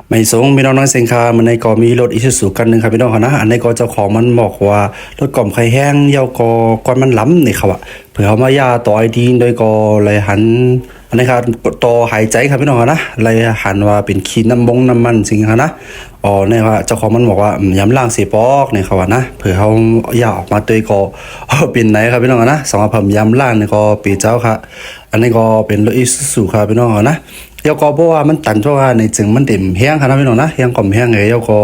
ไม่สงพี่น้องน้อยเซงคามันในก็มีรถอิซูซุกันหนึ่งครับพี่น้องนะอันในก็เจ้าของมันบอกว่ารถกล่อมไข่แห้งเยาก็ก้อนมันล้ำนี่ครับอะเผื่อเขามายาต่อไอดีโดยก็เลยหันอันนี้ครับต่อหายใจครับพี่น้องนะเลยหันว่าเป็นขี้น้ำมันจริงครับนะอ๋อเนี่ยว่าเจ้าของมันบอกว่าย้ำล่างสีปอกเนี่ยครับนะเผื่อเขาอยากออกมาตัวก็เป็นไหนครับพี่น้องนะสองผมย้ำล่างเนี่ยก็ปีเจ้าครับอันนี้ก็เป็นรถอิซูซุครับพี่น้องนะเดี๋ยวก็เพราะว่ามันตันเพราะว่าในจึงมันเต็มแห้งครับพี่น้องนะแห้งก่อมแห้งไงเดี๋ยวก็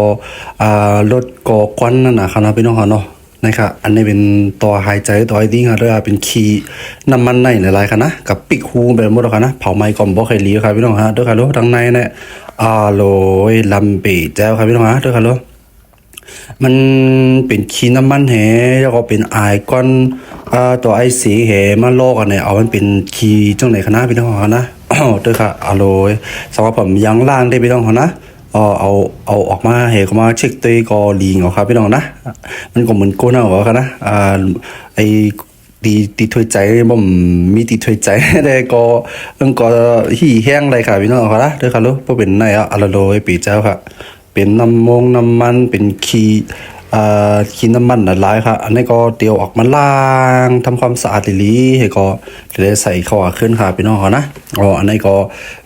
ลดก่อควันนั่นนะครับพี่น้องเนาะนะครับอันนี้เป็นตัวหายใจตัวไอดิ้งครับด้วยเป็นคีน้ำมันในหลายๆครับนะกับปิกฮูแบบหมดครับนะเผาไม้ก่อมบ่เคยรีครับพี่น้องฮะด้วยครับลูกทางในเนี่ยโรยลำปีแจ้วครับพี่น้องฮะด้วยครับลูกมันเป็นคีน้ำมันแหแล้วก็เป็นไอก้อนตัวไอสีแหมาโลกันเนี่ยเอามันเป็นคีจังไหนคณะพี่น้องนะด้วยค่ะอร่อยสำหรับผมยังล่างได้พี่น้องเขานะเอาออกมาเหก็มาเช็คตัวก็ลีงออกครับพี่น้องนะมันก็เหมือนโกนเอาครับนะไอตีถ้วยใจบ่มมีตีถ้วยใจได้ก็มันก็หี่แห้งเลยค่ะพี่น้องเขานะด้วยค่ะลูกเพราะเป็นในอร่อยปีเจ้าค่ะเป็นน้ำมันเป็นขี้น้ำมันหลายๆครับอันนี้ก็เตียวออกมาล้างทำความสะอาดลีให้ก็เลยใส่เข้าขึ้นค่ะพี่น้องเขานะอันนี้ก็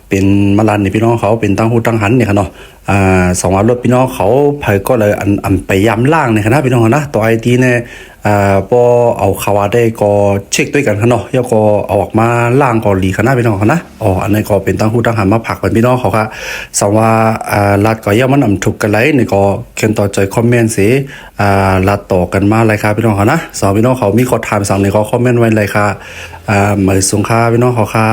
เป็นมาลันนี่พี่น้องเขาเป็นตั้งหูตั้งหันเนี่ยค่ะเนาะสองวันรถพี่น้องเขาเผยก็เลยอันไปย้ำล่างเนี่ยค่ะนะพี่น้องนะตัวไอทีเนี่ยพอเอาขาวได้ก็เช็คด้วยกันค่ะเนาะแล้วก็เอาออกมาล่างก็หลีค่ะนะพี่น้องเขานะอันนี้ก็เป็นตั้งหูตั้งหันมาผักเป็นพี่น้องเขาค่ะสองว่าลัดก็ย่ามันถูกกันไรนี่ก็เขียนต่อใจคอมเมนต์สิลัดต่อกันมาเลยครับพี่น้องเขานะสองพี่น้องเขามีข้อถามสั่งนี่ก็คอมเมนต์ไว้เลยค่ะเหมือนสงค่าพี่น้องเขาค่ะ